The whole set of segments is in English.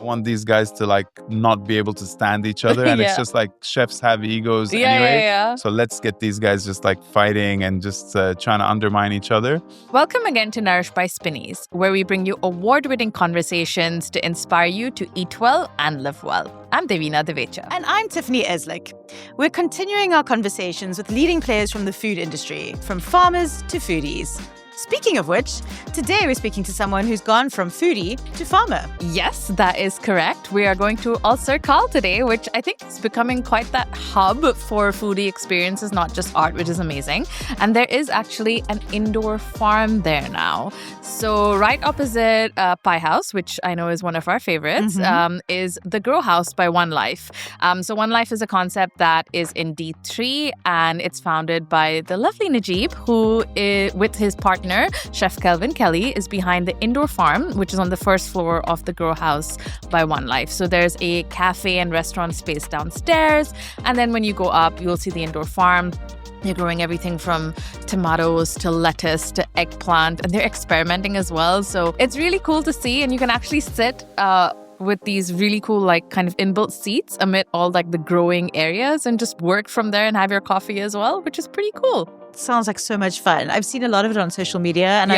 I want these guys to like not be able to stand each other. And it's just like chefs have egos anyway. So let's get these guys just like fighting and just trying to undermine each other. Welcome again to Nourish by Spinneys, where we bring you award-winning conversations to inspire you to eat well and live well. I'm Devina Divecha. And I'm Tiffany Eslick. We're continuing our conversations with leading players from the food industry, from farmers to foodies. Speaking of which, today we're speaking to someone who's gone from foodie to farmer. Yes, that is correct. We are going to Alserkal today, which I think is becoming quite that hub for foodie experiences, not just art, which is amazing. And there is actually an indoor farm there now. So right opposite Pie House, which I know is one of our favorites, is the Growhouse by One Life. So One Life is a concept that is in D3, and it's founded by the lovely Necip, who is, with his partner, Chef Kelvin Kelly, is behind the indoor farm, which is on the first floor of the Growhouse by One Life. So there's a cafe and restaurant space downstairs. And then when you go up, you'll see the indoor farm. They're growing everything from tomatoes to lettuce to eggplant, and they're experimenting as well. So it's really cool to see, and you can actually sit with these really cool, like, kind of inbuilt seats amid all like the growing areas and just work from there and have your coffee as well, which is pretty cool. Sounds like so much fun. I've seen a lot of it on social media, and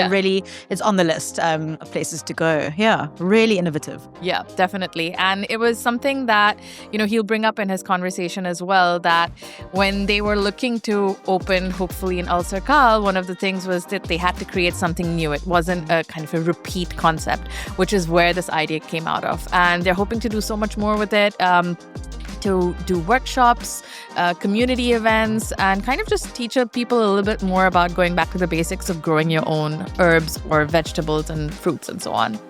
it's on the list of places to go. Yeah, really innovative. Yeah, definitely. And it was something that, he'll bring up in his conversation as well, that when they were looking to open, hopefully in Alserkal, one of the things was that they had to create something new. It wasn't a kind of a repeat concept, which is where this idea came out of. And they're hoping to do so much more with it. To do workshops, community events, and kind of just teach people a little bit more about going back to the basics of growing your own herbs or vegetables and fruits and so on.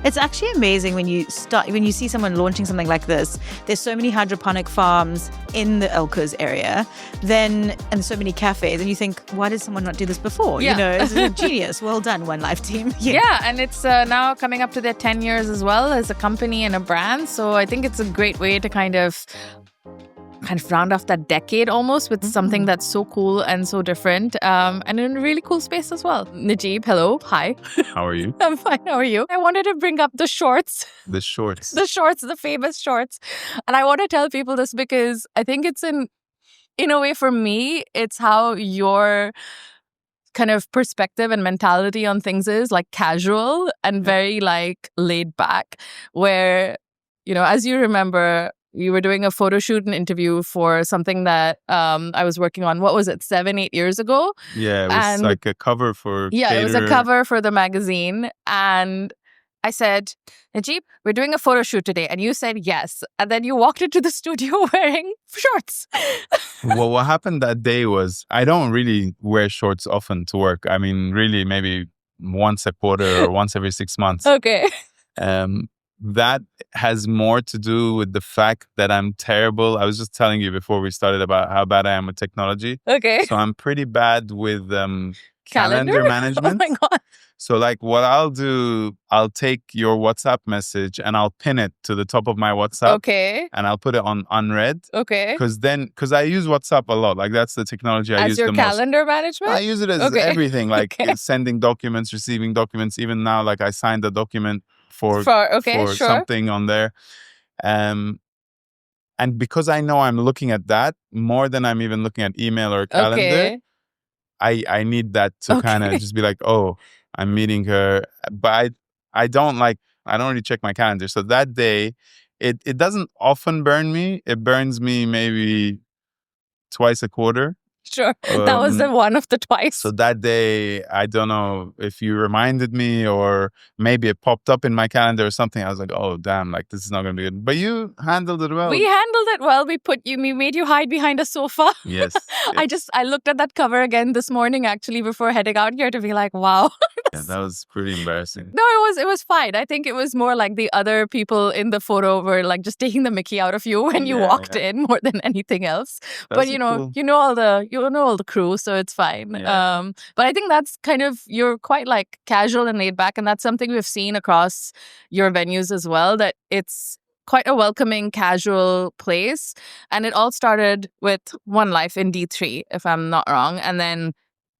It's actually amazing when you see someone launching something like this. There's so many hydroponic farms in the Elkers area, and so many cafes, and you think, why did someone not do this before? It's a genius. Well done, One Life team. Yeah, and it's now coming up to their 10 years as well as a company and a brand. So I think it's a great way to kind of round off that decade almost with something that's so cool and so different, and in a really cool space as well. Necip, hello. Hi. How are you? I'm fine. How are you? I wanted to bring up the shorts. The shorts. The famous shorts. And I want to tell people this because I think it's in a way for me, it's how your kind of perspective and mentality on things is like casual and very like laid back, where, as you remember, you were doing a photo shoot and interview for something that I was working on. What was it, 7-8 years ago? Yeah, it was like a cover for Cater. It was a cover for the magazine. And I said, Necip, we're doing a photo shoot today. And you said yes. And then you walked into the studio wearing shorts. Well, what happened that day was I don't really wear shorts often to work. I mean, really maybe once a quarter or once every 6 months. Okay. That has more to do with the fact that I'm terrible. I was just telling you before we started about how bad I am with technology. Okay. So I'm pretty bad with calendar management. Oh my God. So like what I'll do, I'll take your WhatsApp message and I'll pin it to the top of my WhatsApp. Okay. And I'll put it on unread. Okay. Because I use WhatsApp a lot. Like that's the technology I use the most. As your calendar management? I use it as everything. Like sending documents, receiving documents. Even now, like I signed a document for something on there. And because I know I'm looking at that more than I'm even looking at email or calendar, I need that to kind of just be like, oh, I'm meeting her. But I don't really check my calendar. So that day, it doesn't often burn me. It burns me maybe twice a quarter. Sure. That was the one of the twice. So that day, I don't know if you reminded me or maybe it popped up in my calendar or something. I was like, oh, damn, like this is not going to be good. But you handled it well. We handled it well. We made you hide behind a sofa. Yes. I looked at that cover again this morning, actually, before heading out here to be like, wow. Yeah, that was pretty embarrassing. No, it was fine. I think it was more like the other people in the photo were like just taking the mickey out of you when you walked in more than anything else. But you know all the crew, so it's fine. Yeah. But I think that's kind of, you're quite like casual and laid back, and that's something we've seen across your venues as well, that it's quite a welcoming, casual place. And it all started with One Life in D3, if I'm not wrong. And then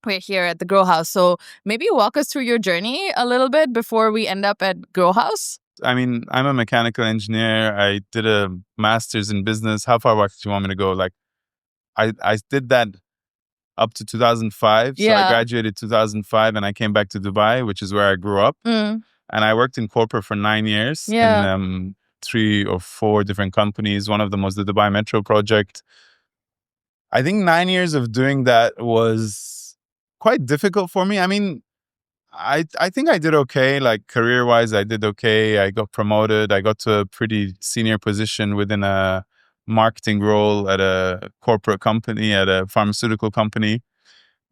we're here at the Growhouse. So maybe walk us through your journey a little bit before we end up at Growhouse. I'm a mechanical engineer. I did a master's in business. How far back do you want me to go? Like, I did that up to 2005. So I graduated 2005 and I came back to Dubai, which is where I grew up. And I worked in corporate for 9 years in 3 or 4 different companies. One of them was the Dubai Metro project. I think 9 years of doing that was quite difficult for me. I mean, I think I did okay. Like career-wise, I did okay. I got promoted. I got to a pretty senior position within a marketing role at a corporate company, at a pharmaceutical company.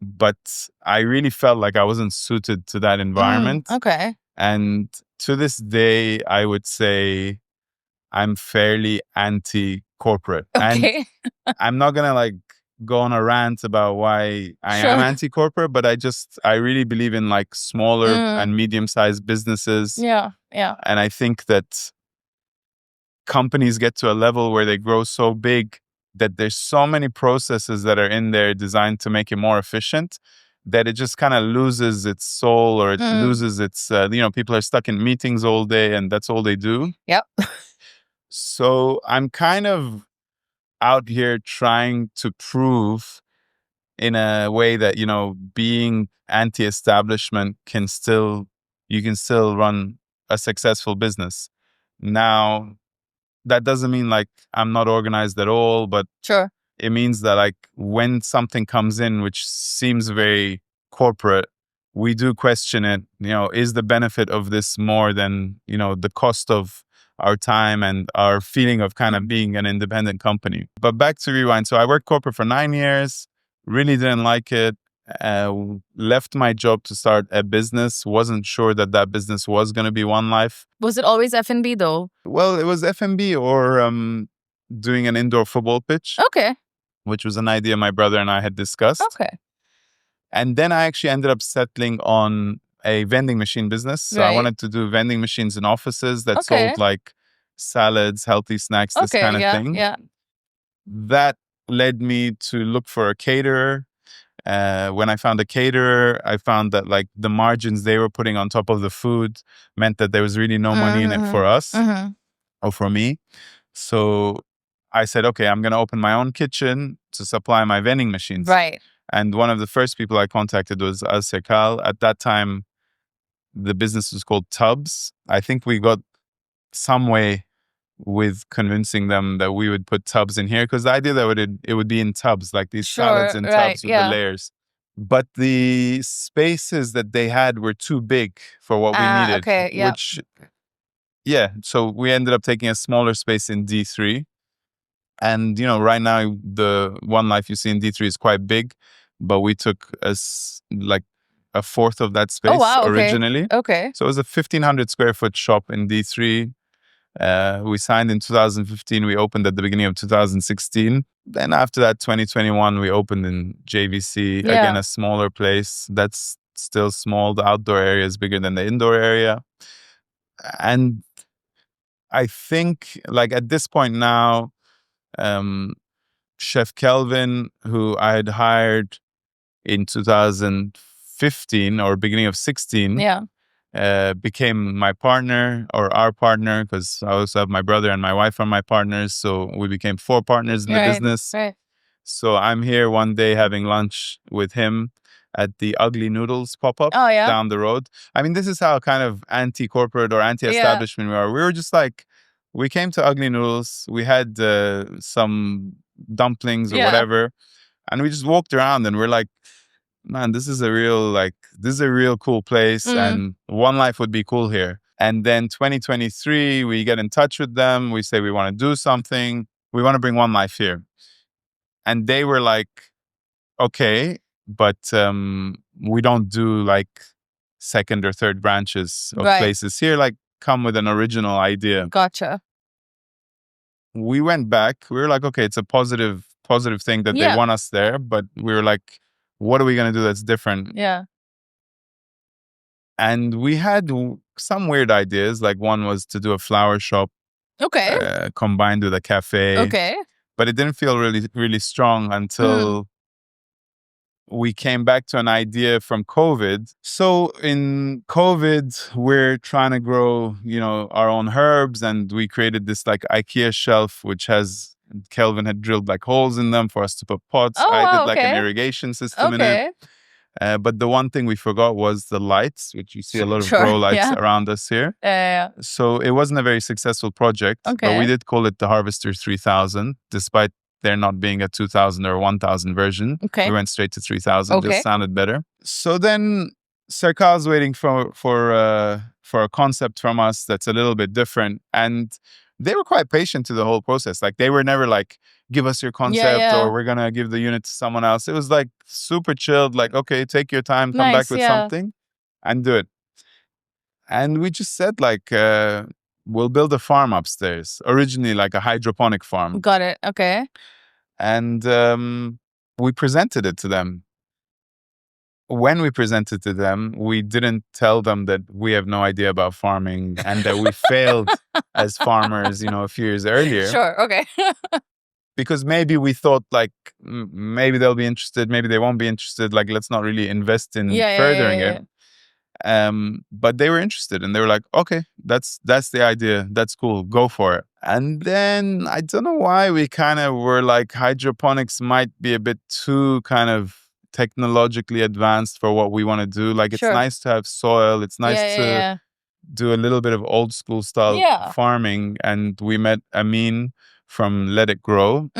But I really felt like I wasn't suited to that environment. Okay. And to this day, I would say I'm fairly anti-corporate. Okay. And I'm not going to like go on a rant about why I am anti-corporate, but I really believe in like smaller and medium-sized businesses. Yeah. And I think that companies get to a level where they grow so big that there's so many processes that are in there designed to make it more efficient that it just kind of loses its soul, or it loses its, people are stuck in meetings all day and that's all they do. Yep. So I'm kind of out here trying to prove in a way that, being anti-establishment you can still run a successful business. Now, that doesn't mean like I'm not organized at all, but it means that like when something comes in which seems very corporate, we do question it. Is the benefit of this more than, the cost of our time and our feeling of kind of being an independent company? But back to Rewind. So I worked corporate for 9 years, really didn't like it. Left my job to start a business. Wasn't sure that business was going to be One Life. Was it always F&B though? Well, it was F&B or doing an indoor football pitch. Okay. Which was an idea my brother and I had discussed. Okay. And then I actually ended up settling on a vending machine business. So I wanted to do vending machines in offices that sold like salads, healthy snacks, this kind of thing. Yeah. That led me to look for a caterer. When I found a caterer, I found that like the margins they were putting on top of the food meant that there was really no money in it for us or for me. So I said, okay, I'm going to open my own kitchen to supply my vending machines. Right. And one of the first people I contacted was Alserkal. At that time, the business was called Tubs. I think we got some way with convincing them that we would put tubs in here, because the idea that it would be in tubs, like these salads in tubs with the layers. But the spaces that they had were too big for what we needed. Okay, So we ended up taking a smaller space in D3. And, right now, the One Life you see in D3 is quite big, but we took like a fourth of that space originally. Okay. So it was a 1,500 square foot shop in D3. We signed in 2015. We opened at the beginning of 2016. Then after that, 2021, we opened in JVC. Again, a smaller place. That's still small. The outdoor area is bigger than the indoor area. And I think like at this point now, Chef Kelvin, who I had hired in 2015 or beginning of 16, became my partner or our partner, because I also have my brother and my wife are my partners. So we became 4 partners in the business. Right. So I'm here one day having lunch with him at the Ugly Noodles pop-up down the road. I mean, this is how kind of anti-corporate or anti-establishment we are. We were just like, we came to Ugly Noodles. We had some dumplings or whatever. And we just walked around and we're like, man, this is a real cool place. And One Life would be cool here. And then 2023, we get in touch with them. We say, we want to do something. We want to bring One Life here. And they were like, okay, but we don't do like second or third branches of places here. Like, come with an original idea. Gotcha. We went back. We were like, okay, it's a positive thing that they want us there. But we were like, what are we going to do that's different? Yeah. And we had some weird ideas. Like one was to do a flower shop. Okay. Combined with a cafe. Okay. But it didn't feel really, really strong until we came back to an idea from COVID. So in COVID, we're trying to grow, our own herbs, and we created this like IKEA shelf, which has Kelvin had drilled like holes in them for us to put pots. I did like an irrigation system in it. But the one thing we forgot was the lights, which you see a lot of grow lights around us here. So it wasn't a very successful project, but we did call it the Harvester 3000, despite there not being a 2000 or 1000 version. We went straight to 3000. Just sounded better. So then Serkal's waiting for a concept from us that's a little bit different, and they were quite patient to the whole process. Like they were never like, give us your concept or we're gonna give the unit to someone else. It was like super chilled, like, okay, take your time, come back with something and do it. And we just said like, we'll build a farm upstairs, originally like a hydroponic farm. Got it. Okay. And we presented it to them. When we presented to them, we didn't tell them that we have no idea about farming and that we failed as farmers, a few years earlier. Sure. Okay. Because maybe we thought like, maybe they'll be interested, maybe they won't be interested. Like, let's not really invest in furthering it. But they were interested and they were like, okay, that's the idea. That's cool. Go for it. And then I don't know why we kind of were like, hydroponics might be a bit too kind of technologically advanced for what we want to do. Like it's nice to have soil. It's nice to do a little bit of old school style farming. And we met Amin from Let It Grow.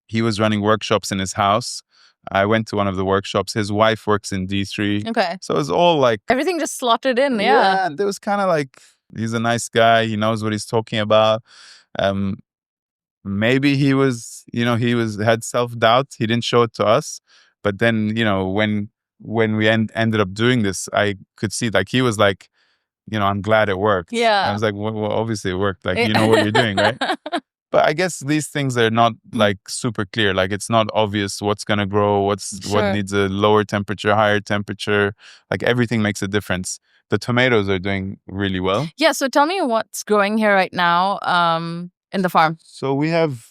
He was running workshops in his house. I went to one of the workshops. His wife works in D3. Okay. So it was all like... everything just slotted in, Yeah, there was kind of like, he's a nice guy. He knows what he's talking about. Maybe he was, had self-doubt. He didn't show it to us. But then, when we ended up doing this, I could see like, he was like, I'm glad it worked. Yeah. I was like, well, obviously it worked. Like, you know what you're doing, right? But I guess these things are not like super clear. Like it's not obvious what's going to grow, what needs a lower temperature, higher temperature. Like everything makes a difference. The tomatoes are doing really well. Yeah. So tell me what's growing here right now in the farm. So we have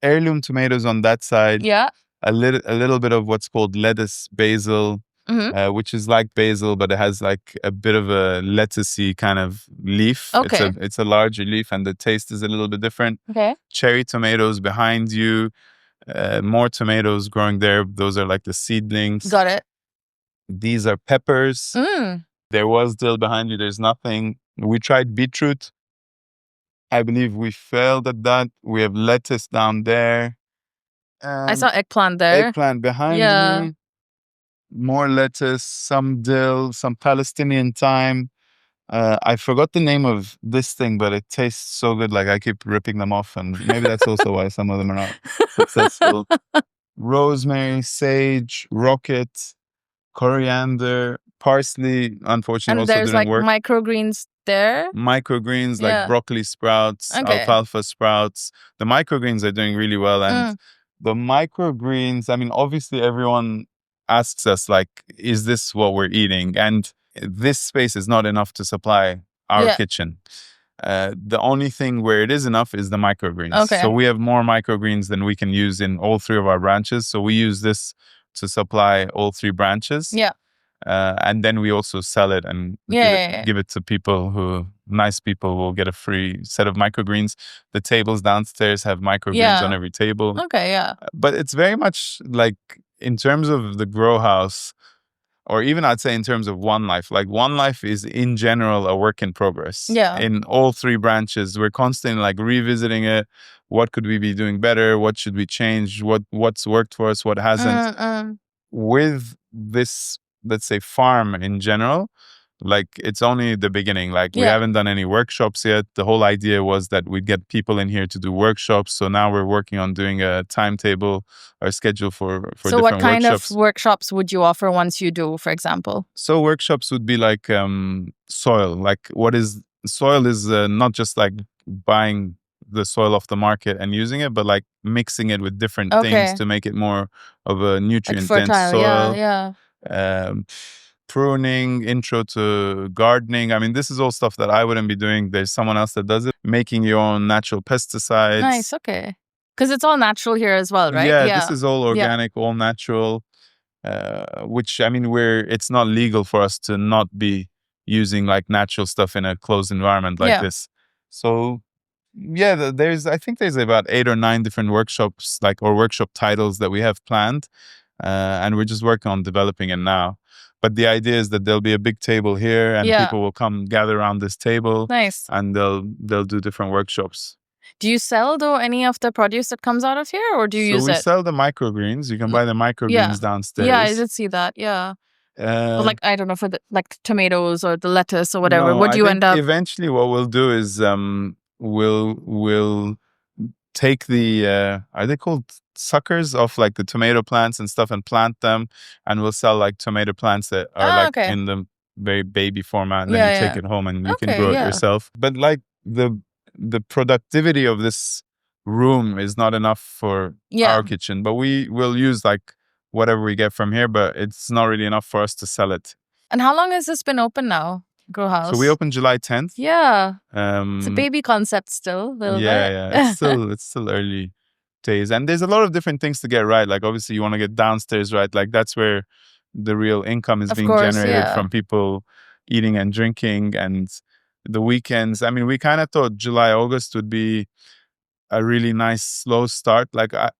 heirloom tomatoes on that side. Yeah. A little bit of what's called lettuce, basil, which is like basil, but it has like a bit of a lettucey kind of leaf. Okay. It's a larger leaf and the taste is a little bit different. Okay. Cherry tomatoes behind you, more tomatoes growing there. Those are like the seedlings. Got it. These are peppers. There was dill behind you. There's nothing. We tried beetroot. I believe we failed at that. We have lettuce down there. I saw eggplant there. Eggplant behind me. More lettuce, some dill, some Palestinian thyme. I forgot the name of this thing, but it tastes so good. Like I keep ripping them off, and maybe that's also why some of them are not successful. Rosemary, sage, rocket, coriander, parsley. Unfortunately, and also there's didn't like work. microgreens there. Microgreens like broccoli sprouts, alfalfa sprouts. The microgreens are doing really well, and the microgreens. I mean, obviously, everyone asks us like, is this what we're eating? And this space is not enough to supply our kitchen. The only thing where it is enough is the microgreens. Okay. So we have more microgreens than we can use in all three of our branches. So we use this to supply all three branches. Yeah. And then we also sell it and give it to people nice people will get a free set of microgreens. The tables downstairs have microgreens on every table. Okay, yeah. But it's very much like, in terms of the grow house, or even I'd say in terms of One Life, like One Life is in general a work in progress. Yeah. In all three branches, we're constantly like revisiting it. What could we be doing better? What should we change? What's worked for us? What hasn't? With this, let's say, farm in general, like it's only the beginning. Like we haven't done any workshops yet. The whole idea was that we'd get people in here to do workshops. So now we're working on doing a timetable or schedule for different workshops. So what kind of workshops would you offer once you do, for example? So workshops would be like soil. Like soil is not just like buying the soil off the market and using it, but like mixing it with different things to make it more of a nutrient dense soil. Pruning, intro to gardening. I mean, this is all stuff that I wouldn't be doing. There's someone else that does it. Making your own natural pesticides. Nice, okay. Because it's all natural here as well, right? Yeah, this is all organic, all natural. which, I mean, it's not legal for us to not be using like natural stuff in a closed environment like this. So yeah, I think there's about 8 or 9 different workshops, or workshop titles that we have planned, and we're just working on developing it now. But the idea is that there'll be a big table here, and people will come gather around this table. Nice. And they'll do different workshops. Do you sell, though, any of the produce that comes out of here, or do you use it? So we sell the microgreens. You can buy the microgreens downstairs. Yeah, I did see that. Yeah. But I don't know, for the tomatoes or the lettuce or whatever. What do you end up? Eventually, what we'll do is we'll take the are they called suckers of the tomato plants and stuff, and plant them, and we'll sell tomato plants that are in the very baby format, and then you take it home and you can grow it yourself. But the productivity of this room is not enough for our kitchen, but we will use whatever we get from here, but it's not really enough for us to sell it. And how long has this been open now, Growhouse? So we opened July 10th. Yeah. It's a baby concept still. Yeah. It's still early days. And there's a lot of different things to get right. Obviously you want to get downstairs right. That's where the real income is being generated from people eating and drinking. And the weekends, I mean, we kind of thought July, August would be a really nice slow start.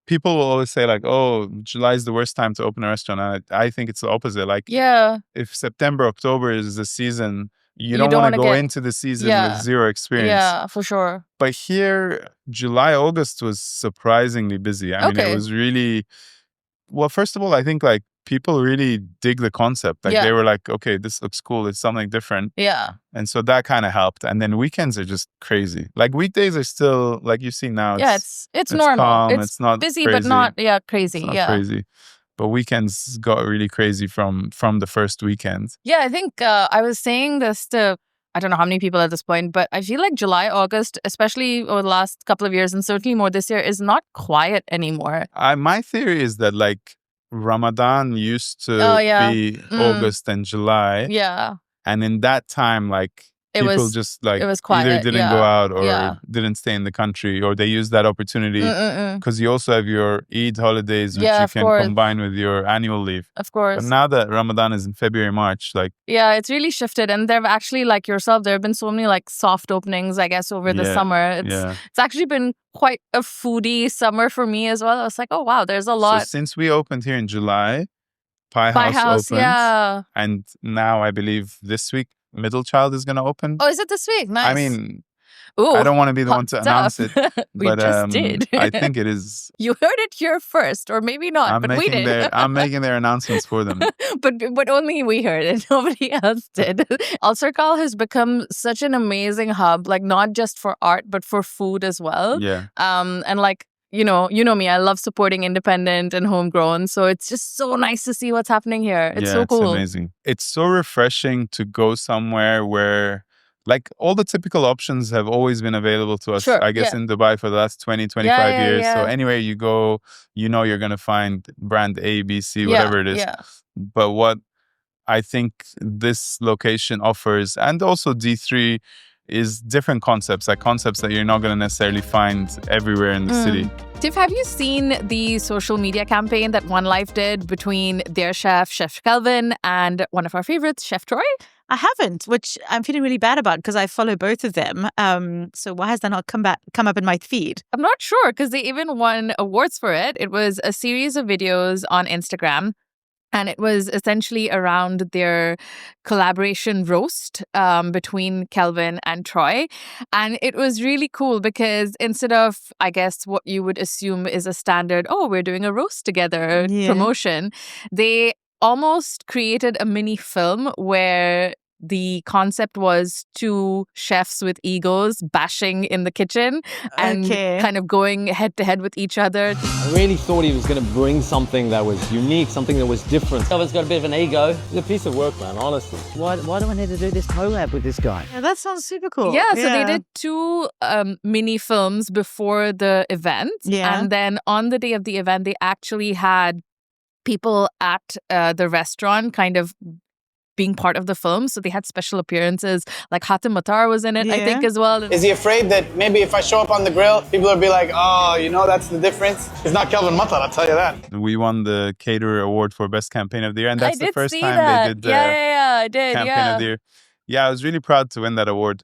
People will always say oh, July is the worst time to open a restaurant. And I think it's the opposite. If September, October is the season, you don't want to go into the season with zero experience. Yeah, for sure. But here, July, August was surprisingly busy. I mean, it was really, well, first of all, I think people really dig the concept. They were okay, this looks cool. It's something different. Yeah. And so that kind of helped. And then weekends are just crazy. Weekdays are still, you see now. It's normal. Calm, it's not busy, crazy. but not crazy. It's not crazy. But weekends got really crazy from the first weekend. Yeah, I think I was saying this to, I don't know how many people at this point, but I feel like July, August, especially over the last couple of years and certainly more this year, is not quiet anymore. My theory is that Ramadan used to be August and July. Yeah. And in that time, people it was quiet, either didn't go out or didn't stay in the country, or they used that opportunity because you also have your Eid holidays, which you can combine with your annual leave. Of course. But now that Ramadan is in February, March, yeah, it's really shifted. And there have actually, yourself, there have been so many soft openings, I guess, over the summer. It's actually been quite a foodie summer for me as well. I was oh wow, there's a lot. So since we opened here in July, Pie House opened. Yeah. And now I believe this week, Middle Child is going to open. Oh, is it this week? Nice. I mean, I don't want to be the one to announce it. We just did. I think it is. You heard it here first, or maybe not, but we did. I'm making their announcements for them. But only we heard it. Nobody else did. Alserkal has become such an amazing hub, not just for art, but for food as well. Yeah. And you know me, I love supporting independent and homegrown. So it's just so nice to see what's happening here. It's so cool. It's amazing. It's so refreshing to go somewhere where all the typical options have always been available to us, I guess, in Dubai for the last 20, 25 years. So anywhere you go, you're going to find brand A, B, C, whatever it is. Yeah. But what I think this location offers, and also D3, is different concepts, concepts that you're not going to necessarily find everywhere in the city. Tiff, have you seen the social media campaign that One Life did between their chef, Chef Kelvin, and one of our favorites, Chef Troy? I haven't, which I'm feeling really bad about because I follow both of them. So why has that not come up in my feed? I'm not sure, because they even won awards for it. It was a series of videos on Instagram. And it was essentially around their collaboration roast between Kelvin and Troy. And it was really cool because instead of, I guess, what you would assume is a standard, we're doing a roast together promotion, they almost created a mini film where the concept was two chefs with egos bashing in the kitchen and kind of going head to head with each other. I really thought he was going to bring something that was unique, something that was different. Kelvin's got a bit of an ego. He's a piece of work, man, honestly. Why do I need to do this collab with this guy? Yeah, that sounds super cool. Yeah, so they did two mini films before the event. Yeah. And then on the day of the event, they actually had people at the restaurant kind of being part of the film. So they had special appearances. Like Hatem Matar was in it, I think, as well. Is he afraid that maybe if I show up on the grill, people will be like, oh, you know, that's the difference? It's not Kelvin Matar, I'll tell you that. We won the Caterer Award for Best Campaign of the Year. And that's the first time they did the I did, Campaign of the Year. Yeah, I was really proud to win that award.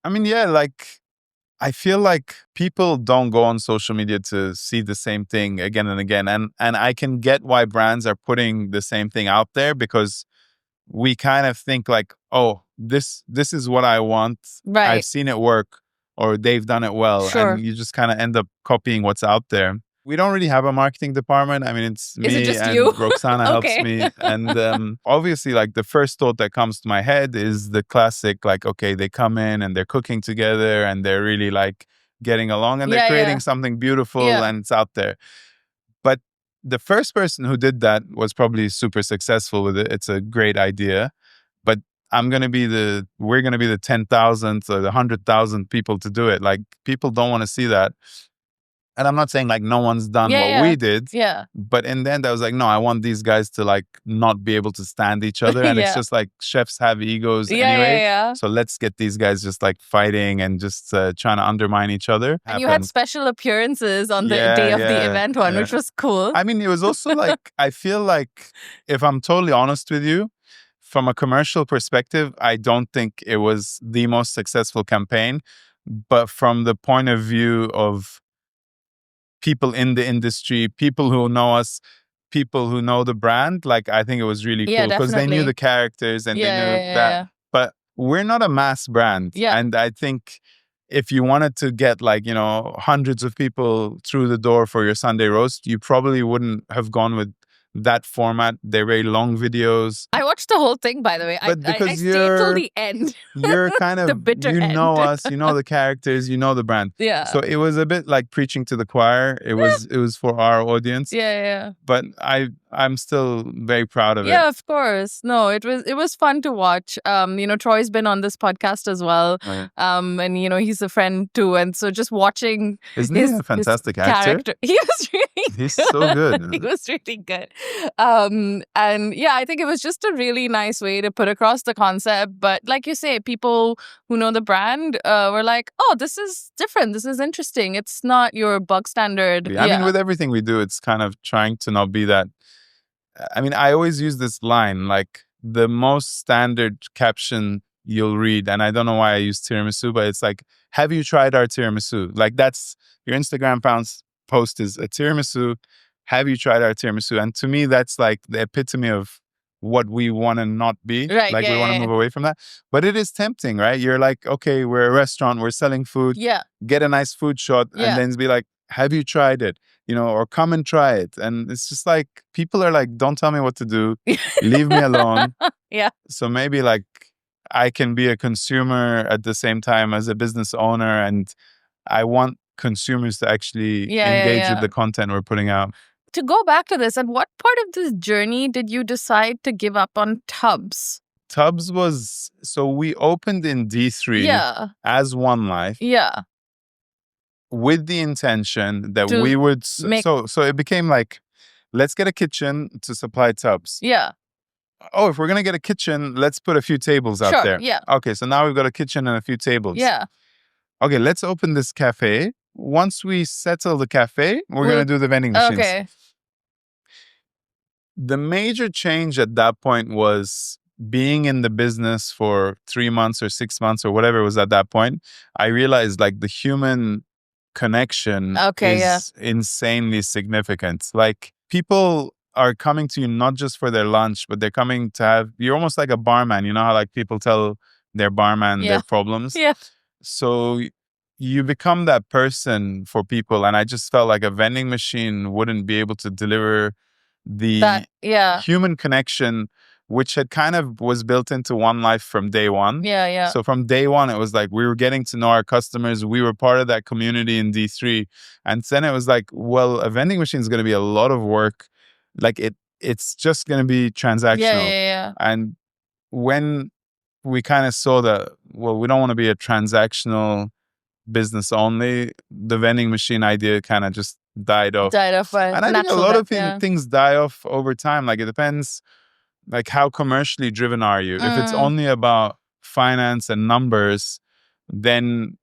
I mean, yeah, like, I feel like people don't go on social media to see the same thing again and again. And I can get why brands are putting the same thing out there, because we kind of think like, oh, this is what I want. Right. I've seen it work, or they've done it well. Sure. And you just kind of end up copying what's out there. We don't really have a marketing department. I mean, it's me and you? Roxana helps me. And obviously, like, the first thought that comes to my head is the classic, like, okay, they come in and they're cooking together and they're really like getting along and they're creating something beautiful and it's out there. But the first person who did that was probably super successful with it. It's a great idea. But we're going to be the 10,000th or the 100,000th people to do it. Like, people don't want to see that. And I'm not saying like no one's done what we did. Yeah. But in the end, I was like, no, I want these guys to like not be able to stand each other. And it's just like chefs have egos anyway. So let's get these guys just like fighting and just trying to undermine each other. And you had special appearances on the day of the event which was cool. I mean, it was also like, I feel like, if I'm totally honest with you, from a commercial perspective, I don't think it was the most successful campaign. But from the point of view of people in the industry, people who know us, people who know the brand, like, I think it was really cool because they knew the characters and they knew that. But we're not a mass brand. And I think if you wanted to get like, you know, hundreds of people through the door for your Sunday roast, you probably wouldn't have gone with that format. They're very long videos. I watched the whole thing, by the way. But because I stayed till the end. You're kind of, the bitter you end. know us, you know the characters, you know the brand. Yeah. So it was a bit like preaching to the choir. It was for our audience. Yeah. But I'm still very proud of it. Yeah, of course. No, it was fun to watch. You know, Troy's been on this podcast as well. And you know, he's a friend too. And so just watching Isn't he a fantastic actor? He was really He's so good. He was really good. And yeah, I think it was just a really nice way to put across the concept. But like you say, people who know the brand were like, oh, this is different. This is interesting. It's not your bog standard. I mean, with everything we do, it's kind of trying to not be that. I mean, I always use this line, like, the most standard caption you'll read, and I don't know why I use tiramisu, but it's like, have you tried our tiramisu? Like, that's your Instagram post is a tiramisu. Have you tried our tiramisu? And to me, that's like the epitome of what we want to not be. Right, like, we want to move away from that. But it is tempting, right? You're like, okay, we're a restaurant, we're selling food. Yeah. Get a nice food shot and then be like, have you tried it? You know, or come and try it. And it's just like, people are like, don't tell me what to do. Leave me alone. So maybe like I can be a consumer at the same time as a business owner. And I want consumers to actually engage with the content we're putting out. To go back to this, at what part of this journey did you decide to give up on Tubs? Tubs was, so we opened in D3 as One Life. With the intention that we would, so it became like, let's get a kitchen to supply Tubs. Oh, if we're going to get a kitchen, let's put a few tables out there. Okay, so now we've got a kitchen and a few tables. Okay, let's open this cafe. Once we settle the cafe, we're going to do the vending machines. Okay. The major change at that point was being in the business for 3 months or 6 months or whatever it was at that point. I realized like the human connection is insanely significant. Like, people are coming to you not just for their lunch, but they're coming to have, you're almost like a barman. You know how like people tell their barman their problems? So you become that person for people. And I just felt like a vending machine wouldn't be able to deliver the human connection, which had kind of was built into One Life from day one. So from day one, it was like we were getting to know our customers. We were part of that community in D3. And then it was like, well, a vending machine is going to be a lot of work. Like, it's just going to be transactional. And when we kind of saw that, well, we don't want to be a transactional business only, the vending machine idea kind of just died off. And I think a lot of things die off over time. Like, it depends. like how commercially driven are you? If it's only about finance and numbers, then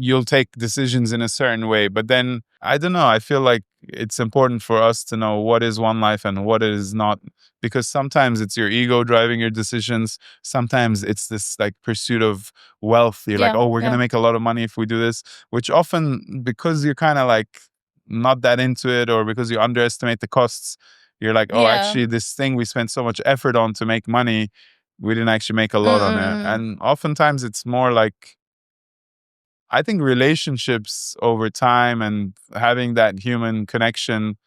you'll take decisions in a certain way. But then, I don't know, I feel like it's important for us to know what is one life and what is not, because sometimes it's your ego driving your decisions. Sometimes it's this like pursuit of wealth. You're like, oh, we're going to make a lot of money if we do this, which often, because you're kind of like not that into it, or because you underestimate the costs, you're like, oh, actually this thing we spent so much effort on to make money, we didn't actually make a lot on it. And oftentimes it's more like, I think relationships over time and having that human connection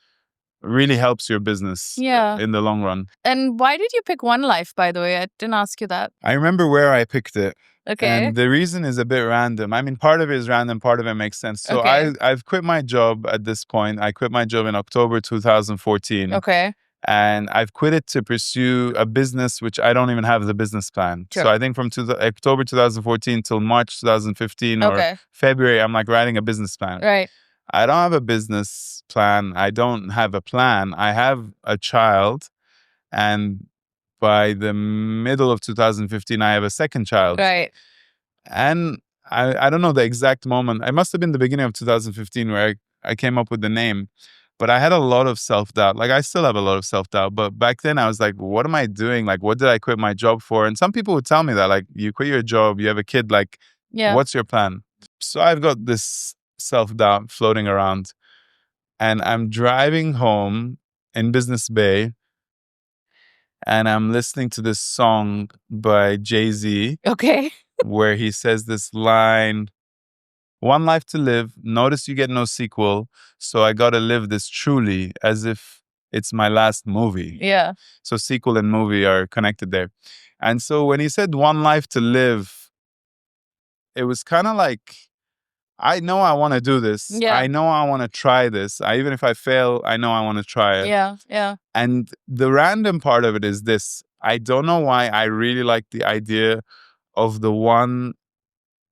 really helps your business in the long run. And why did you pick One Life, by the way? I didn't ask you that. I remember where I picked it. Okay. And the reason is a bit random. I mean, part of it is random, part of it makes sense. So I've quit my job at this point. I quit my job in October 2014. Okay. And I've quit it to pursue a business which I don't even have the business plan. Sure. So I think from October 2014 till March 2015 or February, I'm like writing a business plan. Right. I don't have a business plan. I don't have a plan. I have a child. And by the middle of 2015, I have a second child. Right. And I don't know the exact moment. It must have been the beginning of 2015 where I came up with the name. But I had a lot of self-doubt. Like, I still have a lot of self-doubt. But back then I was like, what am I doing? Like, what did I quit my job for? And some people would tell me that, like, you quit your job, you have a kid, like, what's your plan? So I've got this self-doubt floating around. And I'm driving home in Business Bay. And I'm listening to this song by Jay-Z. Okay. Where he says this line, one life to live, notice you get no sequel, so I gotta live this truly as if it's my last movie. Yeah. So sequel and movie are connected there. And so when he said one life to live, it was kind of like, I know I want to do this. Yeah. I know I want to try this. Even if I fail, I know I want to try it. Yeah, yeah. And the random part of it is this. I don't know why I really like the idea of the one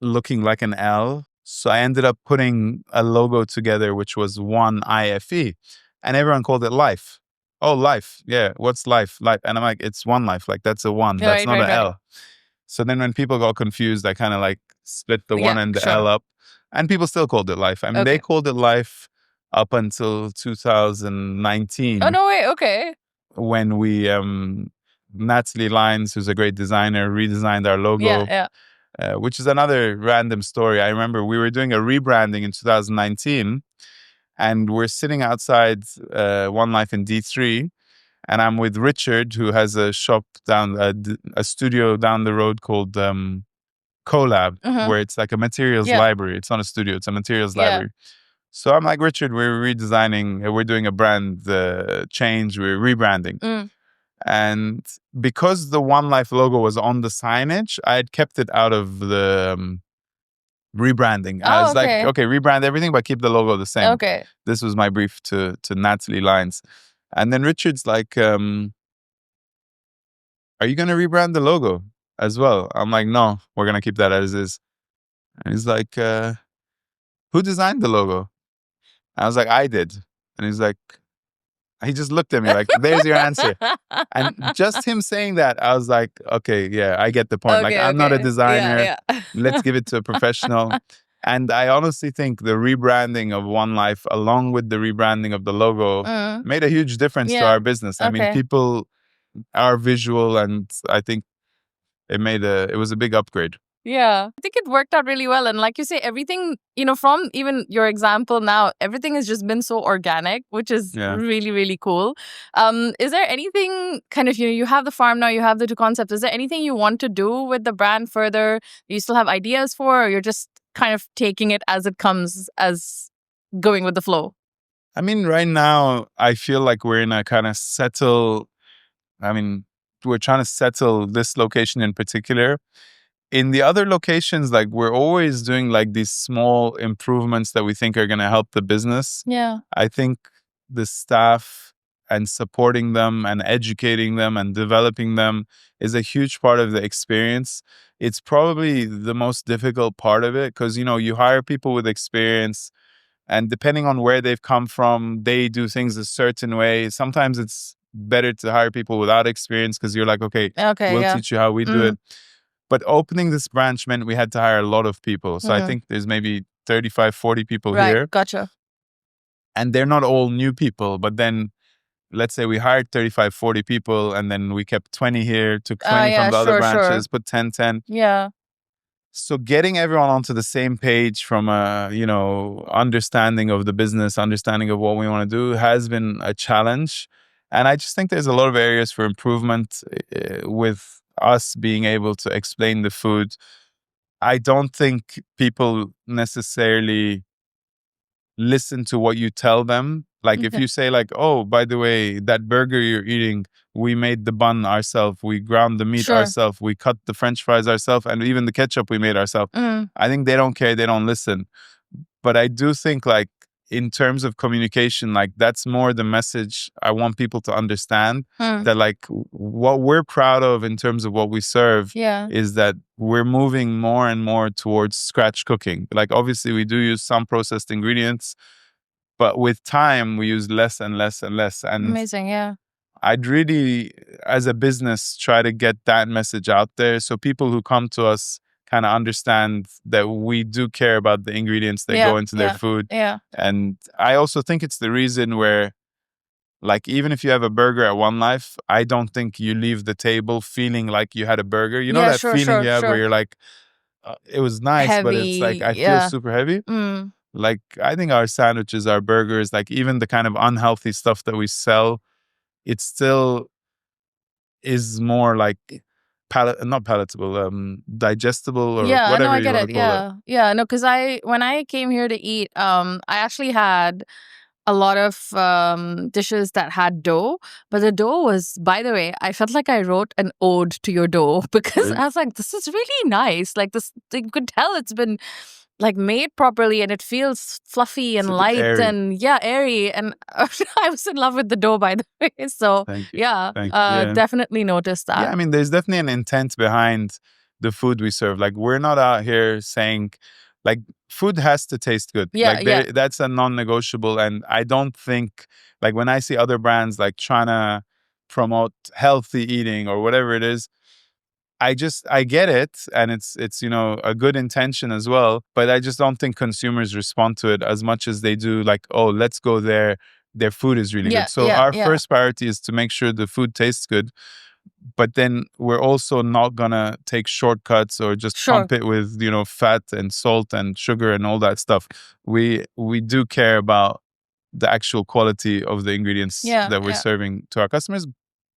looking like an L. So I ended up putting a logo together, which was one IFE. And everyone called it Life. Oh, Life. Yeah. What's Life? Life. And I'm like, it's One Life. Like, that's a one. That's not an L. So then when people got confused, I kind of like split the one and the L up. And people still called it Life. I mean, they called it Life up until 2019. Oh, no way. Okay. When we, Natalie Lyons, who's a great designer, redesigned our logo. Yeah. Which is another random story. I remember we were doing a rebranding in 2019 and we're sitting outside One Life in D3 and I'm with Richard, who has a shop a studio down the road called Collab, where it's like a materials library. It's not a studio, it's a materials library. So I'm like, Richard, we're redesigning, we're doing a brand change, we're rebranding. And because the One Life logo was on the signage, I had kept it out of the rebranding. I was like, okay, rebrand everything, but keep the logo the same. Okay. This was my brief to Natalie Lyons. And then Richard's like, are you going to rebrand the logo as well? I'm like, no, we're going to keep that as is. And he's like, who designed the logo? I was like, I did. And he's like, he just looked at me like, there's your answer. And just him saying that, I was like, okay, yeah, I get the point. Like, I'm not a designer. Yeah. Let's give it to a professional. And I honestly think the rebranding of One Life, along with the rebranding of the logo, made a huge difference to our business. I mean, people are visual, and I think it was a big upgrade. Yeah, I think it worked out really well. And like you say, everything, from even your example now, everything has just been so organic, which is really, really cool. Is there anything kind of, you have the farm now, you have the two concepts. Is there anything you want to do with the brand further? Do you still have ideas for, or you're just kind of taking it as it comes, as going with the flow? I mean, right now, I feel like we're in a kind of we're trying to settle this location in particular. In the other locations, like, we're always doing like these small improvements that we think are going to help the business. Yeah. I think the staff and supporting them and educating them and developing them is a huge part of the experience. It's probably the most difficult part of it because, you hire people with experience and depending on where they've come from, they do things a certain way. Sometimes it's better to hire people without experience because you're like, okay, we'll teach you how we do it. But opening this branch meant we had to hire a lot of people. So I think there's maybe 35, 40 people here. Gotcha. And they're not all new people, but then let's say we hired 35, 40 people and then we kept 20 here, took 20 from the other branches, put 10. Yeah. So getting everyone onto the same page from a, understanding of the business, understanding of what we want to do has been a challenge. And I just think there's a lot of areas for improvement with us being able to explain the food. I don't think people necessarily listen to what you tell them. Like if you say like, oh, by the way, that burger you're eating, we made the bun ourselves, we ground the meat ourselves, we cut the French fries ourselves, and even the ketchup we made ourselves. I think they don't care, they don't listen. But I do think like in terms of communication, like that's more the message I want people to understand, that like what we're proud of in terms of what we serve is that we're moving more and more towards scratch cooking. Like obviously we do use some processed ingredients, but with time we use less and less and less. And amazing, yeah. I'd really, as a business, try to get that message out there so people who come to us kind of understand that we do care about the ingredients that go into their food. And I also think it's the reason where, like, even if you have a burger at One Life, I don't think you leave the table feeling like you had a burger. You know that feeling you have where you're like, it was nice, heavy, but it's like, I feel super heavy. Like, I think our sandwiches, our burgers, like even the kind of unhealthy stuff that we sell, it still is more like not palatable, digestible, or whatever I get it. No, because when I came here to eat, I actually had a lot of dishes that had dough, but the dough was, by the way, I felt like I wrote an ode to your dough because I was like, this is really nice. Like this, you could tell it's been like made properly and it feels fluffy and light airy. And airy. And I was in love with the dough, by the way. So definitely noticed that. Yeah, I mean, there's definitely an intent behind the food we serve. Like we're not out here saying like food has to taste good. That's a non-negotiable. And I don't think like when I see other brands like trying to promote healthy eating or whatever it is, I get it, and it's a good intention as well, but I just don't think consumers respond to it as much as they do like, oh, let's go there, their food is really good. So our first priority is to make sure the food tastes good, but then we're also not gonna take shortcuts or just pump it with fat and salt and sugar and all that stuff. We do care about the actual quality of the ingredients that we're serving to our customers,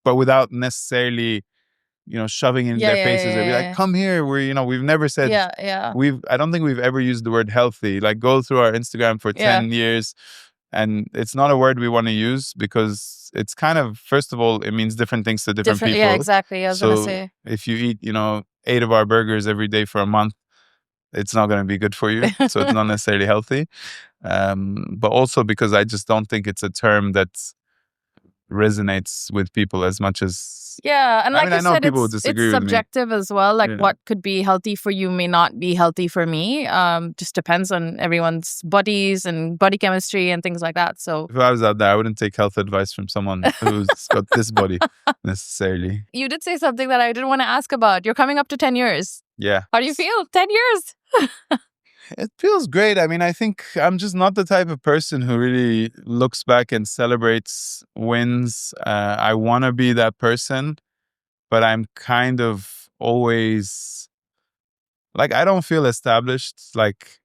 but without necessarily shoving in their faces. They'd be like, come here. We've never said, I don't think we've ever used the word healthy. Like go through our Instagram for 10 years and it's not a word we want to use because it's kind of, first of all, it means different things to different people. Yeah, exactly. I was going to say. If you eat, 8 of our burgers every day for a month, it's not going to be good for you. So it's not necessarily healthy. But also because I just don't think it's a term that resonates with people as much as and like I said, it's subjective as well. Like what could be healthy for you may not be healthy for me. Just depends on everyone's bodies and body chemistry and things like that. So if I was out there, I wouldn't take health advice from someone who's got this body necessarily. You did say something that I didn't want to ask about. You're coming up to 10 years. Yeah. How do you feel? 10 years? It feels great. I mean, I think I'm just not the type of person who really looks back and celebrates wins. I want to be that person, but I'm kind of always like, I don't feel established, like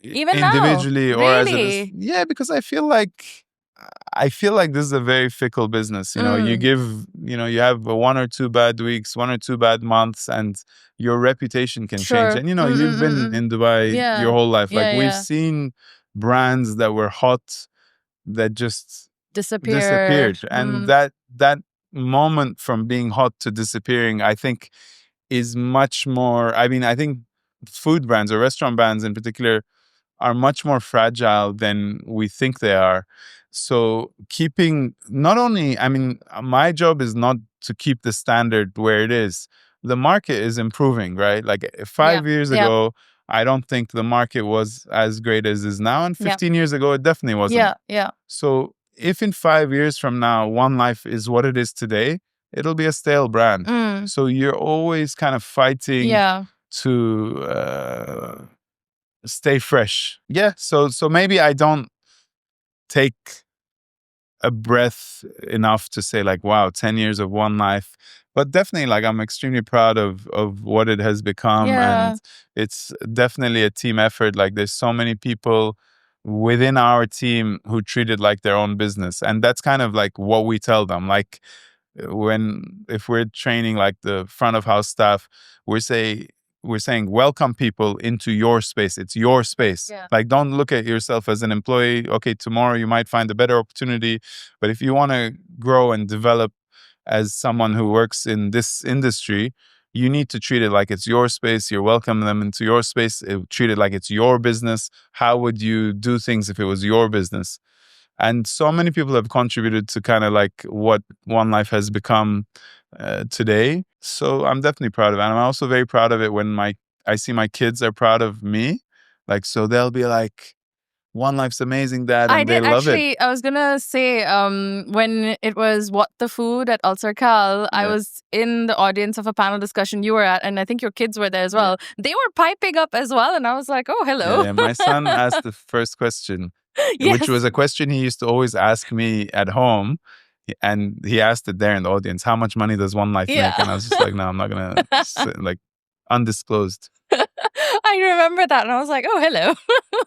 even individually now? Or really? as because I feel like this is a very fickle business. You give, you have 1 or 2 bad weeks, 1 or 2 bad months, and your reputation can change. And, you've been in Dubai your whole life. Like we've seen brands that were hot that just disappeared. And that moment from being hot to disappearing, I think is much more, I think food brands or restaurant brands in particular are much more fragile than we think they are. So keeping, not only, my job is not to keep the standard where it is. The market is improving, right? Like 5 years ago, I don't think the market was as great as it is now. And 15 years ago, it definitely wasn't. Yeah. So if in 5 years from now, One Life is what it is today, it'll be a stale brand. So you're always kind of fighting to stay fresh. Yeah. So maybe I don't take a breath enough to say like, wow, 10 years of One Life. But definitely, like, I'm extremely proud of what it has become. And it's definitely a team effort. Like, there's so many people within our team who treat it like their own business. And that's kind of like what we tell them. Like, if we're training like the front of house staff, we're saying, welcome people into your space. It's your space. Like, don't look at yourself as an employee. Okay, tomorrow you might find a better opportunity. But if you want to grow and develop as someone who works in this industry, you need to treat it like it's your space. You welcome them into your space. Treat it like it's your business. How would you do things if it was your business? And so many people have contributed to kind of like what One Life has become today. So I'm definitely proud of it. And I'm also very proud of it when I see my kids are proud of me. Like, so they'll be like, One Life's amazing, Dad, and they love it. I was gonna say, when it was What the Food at Alserkal, I was in the audience of a panel discussion you were at, and I think your kids were there as well. They were piping up as well, and I was like, oh, hello. Yeah, my son asked the first question, which was a question he used to always ask me at home. And he asked it there in the audience, how much money does One Life make? And I was just like, no, I'm not going to, like, undisclosed. I remember that. And I was like, oh, hello.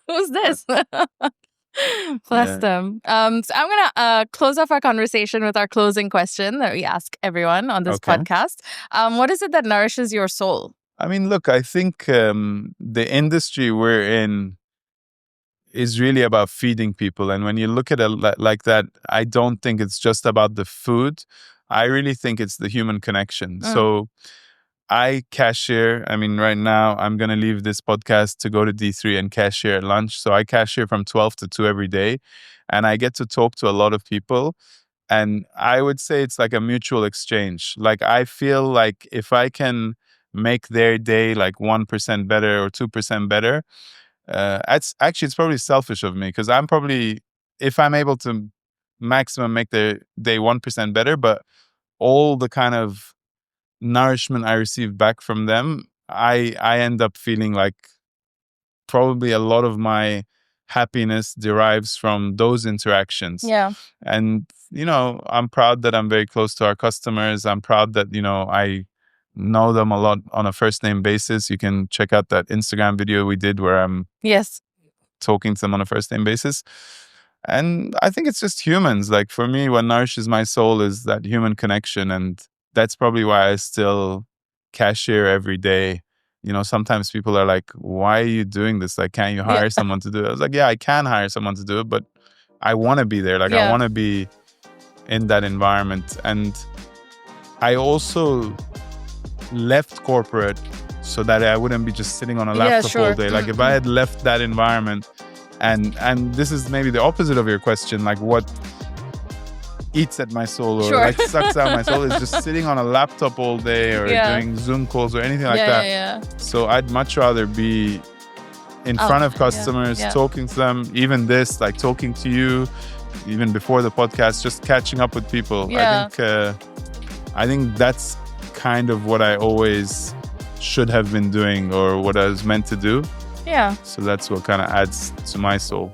Who's this? Bless them. So I'm going to close off our conversation with our closing question that we ask everyone on this podcast. What is it that nourishes your soul? I mean, look, I think the industry we're in is really about feeding people. And when you look at it like that, I don't think it's just about the food. I really think it's the human connection. So I cashier. I mean, right now, I'm going to leave this podcast to go to D3 and cashier at lunch. So I cashier from 12 to 2 every day. And I get to talk to a lot of people. And I would say it's like a mutual exchange. Like, I feel like if I can make their day like 1% better or 2% better, it's probably selfish of me, because I'm probably, if I'm able to maximum make their day 1% better, but all the kind of nourishment I receive back from them, I end up feeling like probably a lot of my happiness derives from those interactions. And, you know, I'm proud that I'm very close to our customers. I'm proud that, you know, I know them a lot on a first name basis. You can check out that Instagram video we did where I'm talking to them on a first name basis. And I think it's just humans. Like, for me, what nourishes my soul is that human connection. And that's probably why I still cashier every day. You know, sometimes people are like, why are you doing this? Like, can't you hire someone to do it? I was like, yeah, I can hire someone to do it, but I want to be there. Like, I want to be in that environment. And I also left corporate so that I wouldn't be just sitting on a laptop all day. Like, if I had left that environment, and this is maybe the opposite of your question, like what eats at my soul or like sucks out my soul is just sitting on a laptop all day or doing Zoom calls or anything like that. So I'd much rather be in front of customers, talking to them, even this, like talking to you, even before the podcast, just catching up with people. I think that's kind of what I always should have been doing, or what I was meant to do. So that's what kind of adds to my soul.